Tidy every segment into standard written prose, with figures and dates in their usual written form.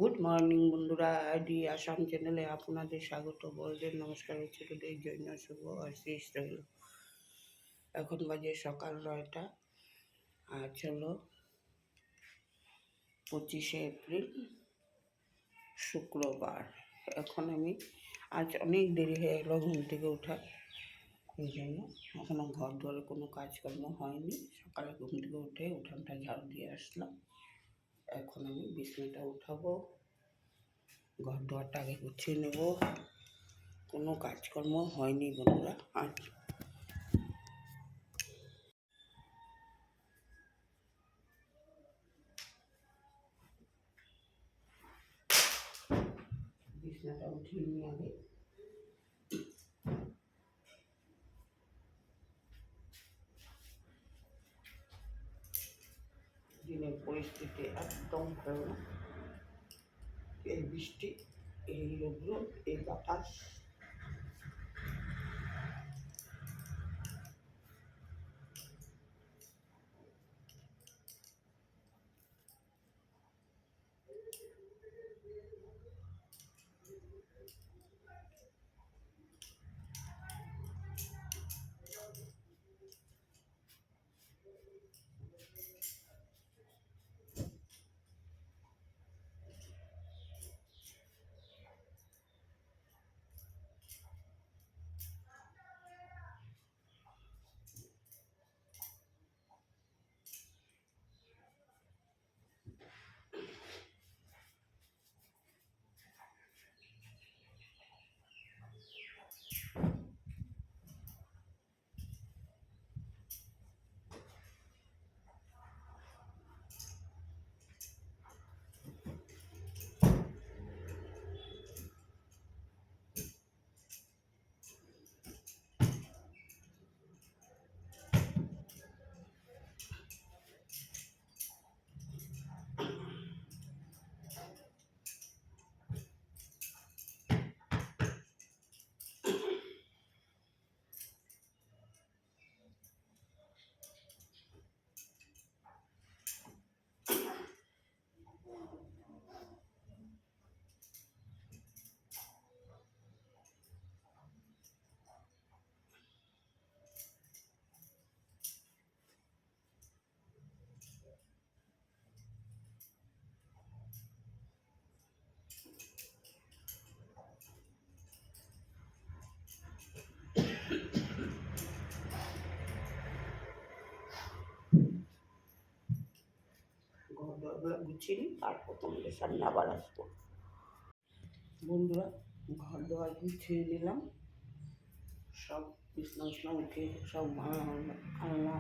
Good morning বন্ধুরা, ID Assam চ্যানেলে আপনাদের স্বাগত। বলদের নমস্কার, ছোটদের জন্য শুভ আশিস রইল। এখন বাজে সকাল 9টা। আজ হলো 25শে এপ্রিল, শুক্রবার। এখন আমি আজ অনেক দেরি হয়ে গেল ঘুম থেকে ওঠা, এই জন্য এখনও ঘর দুয়ারে কোনো কাজকর্ম হয়নি। সকালে ঘুম থেকে উঠে উঠানটা ঝাড়ু দিয়ে আসলাম। এখন আমি বিছানাটা উঠাবো, ঘর দুয়ারটা আগে গুছিয়ে নেব। কোনো কাজকর্ম হয়নি বন্ধুরা। আজ বিছানাটা উঠিয়ে নিয়ে আগে দিনের পরিস্থিতি একদম ভালো না। এই বৃষ্টি, এই রৌদ্র, এই বাতাস, ঘর দরগুলো গুছিয়ে নিই, তারপর তোমাদের সামনে আবার আসবো। বন্ধুরা, ঘর দোয়ার গুছিয়ে নিলাম, সব বিছনা উঠে সব আলনা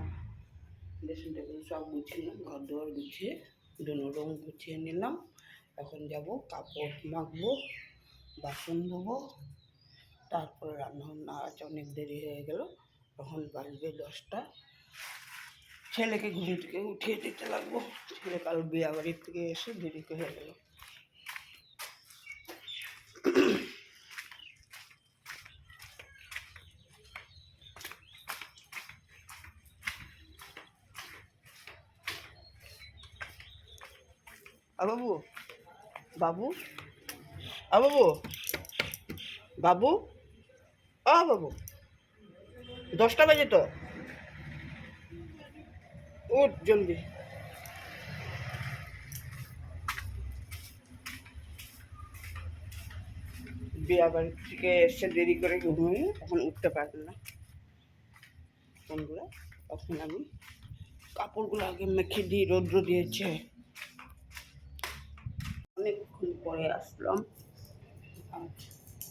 ড্রেসিং টেবিল সব গুছিয়ে নিলাম। ঘর দোয়ার গুছিয়ে রুম গুছিয়ে নিলাম। এখন যাব কাপড় মাখবো, বাসন ধোবো, তারপরে রান্নাবান্না। আজ অনেক দেরি হয়ে গেল, তখন বাজবে 10টা। ছেলেকে ঘুম থেকে উঠিয়ে দিতে লাগবো। ছেলে কাল বিয়া বাড়ির থেকে এসে দেরি হয়ে গেল। বাবু, বাবু, বাবু, বাবু, বাবু, 10টা বাজে তো, উঠ জলদি। বিয়া বাড়ি থেকে এসে দেরি করে ঘুমিয়ে তখন উঠতে পারবেন না বন্ধুরা। তখন আমি কাপড়গুলো আগে মেখে দিই, রৌদ্র দিয়েছে। অনেকক্ষণ পরে আসলাম, আজ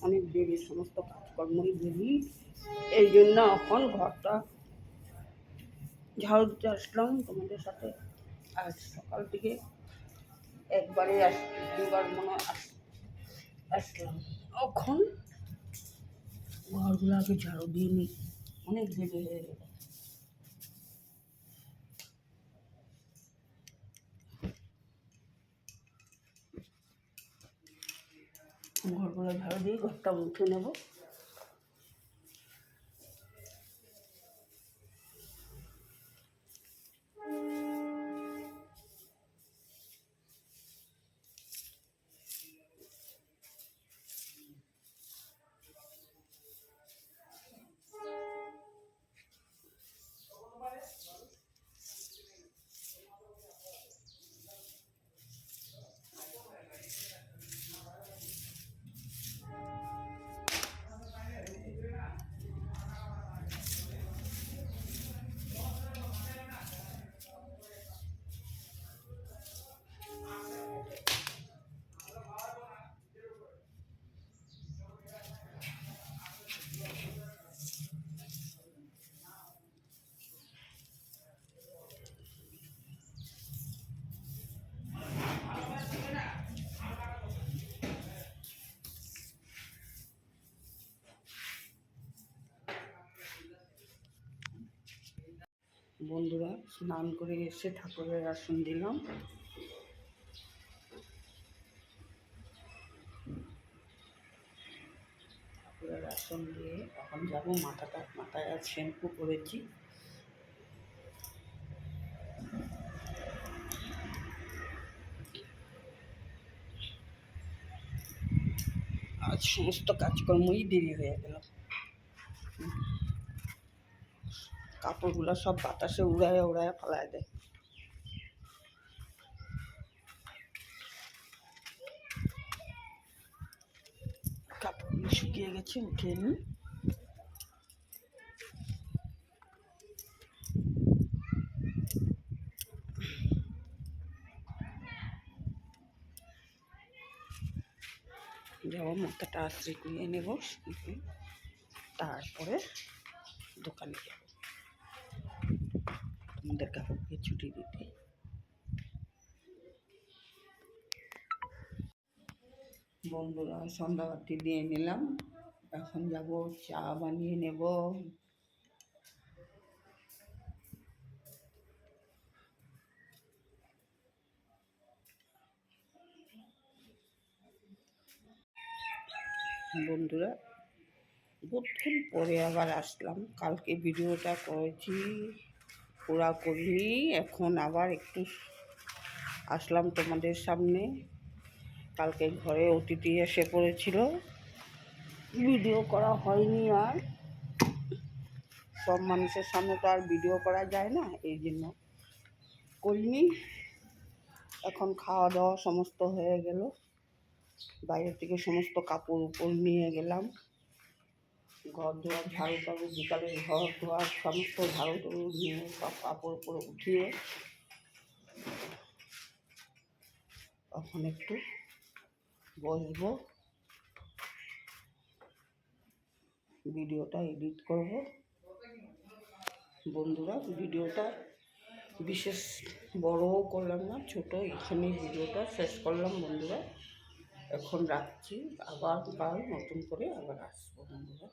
অনেক দেরি, সমস্ত কাজকর্মই দেরি, এই জন্য এখন ঘরটা ঝাড়ু দিতে আসলাম তোমাদের সাথে। আজ সকাল থেকে একবারে দুবার মনে আসলাম। এখন ঘরগুলো আগে ঝাড়ু দিয়ে নিই, অনেক দেরি হয়ে গেল। ঘরগুলো ঝাড়ু দিয়ে ঘরটা মুছে নেব। বন্ধুরা স্নান করে এসে ঠাকুরের আসন দিলাম। ঠাকুরের আসন দিয়ে এখন যাবো মাথায় আজ শ্যাম্পু করেছি। আজ সমস্ত কাজকর্মই দেরি হয়ে গেল। কাপড়গুলো সব বাতাসে উড়ায় উড়ায় ফেলায় দেয়। কাপড়গুলো শুকিয়ে গেছে, উঠিয়ে নিই। যাবো মাথাটা আশ্রয় করিয়ে নেব, তারপরে দোকানে যাব তোমাদের কাপড়কে ছুটি দিতে। বন্ধুরা সন্ধ্যাবাতি দিয়ে নিলাম, এখন যাব চা বানিয়ে নেব। বন্ধুরা বহুক্ষণ পরে আবার আসলাম, কালকে ভিডিওটা করেছি পুরা করিনি, এখন আবার একটু আসলাম তোমাদের সামনে। কালকে ঘরে অতিথি এসে পড়েছিল, ভিডিও করা হয়নি। আর সব মানুষের সামনে তো আর ভিডিও করা যায় না, এই জন্য করিনি। এখন খাওয়া দাওয়া সমস্ত হয়ে গেল, বাইরে থেকে সমস্ত কাপড় উপর নিয়ে গেলাম। ঘর ধোয়া ঝাড়ু টাড়ু, বিকালে ঘর ধোয়া সমস্ত ঝাড়ু টাড়ু নিয়ে সব কাপড় উপরে উঠিয়ে এখন একটু বসবো, ভিডিওটা এডিট করব। বন্ধুরা ভিডিওটা বিশেষ বড়ও করলাম না, ছোট, এখানেই ভিডিওটা শেষ করলাম। বন্ধুরা এখন রাখছি, আবার কাল নতুন করে আবার আসবো। বন্ধুরা।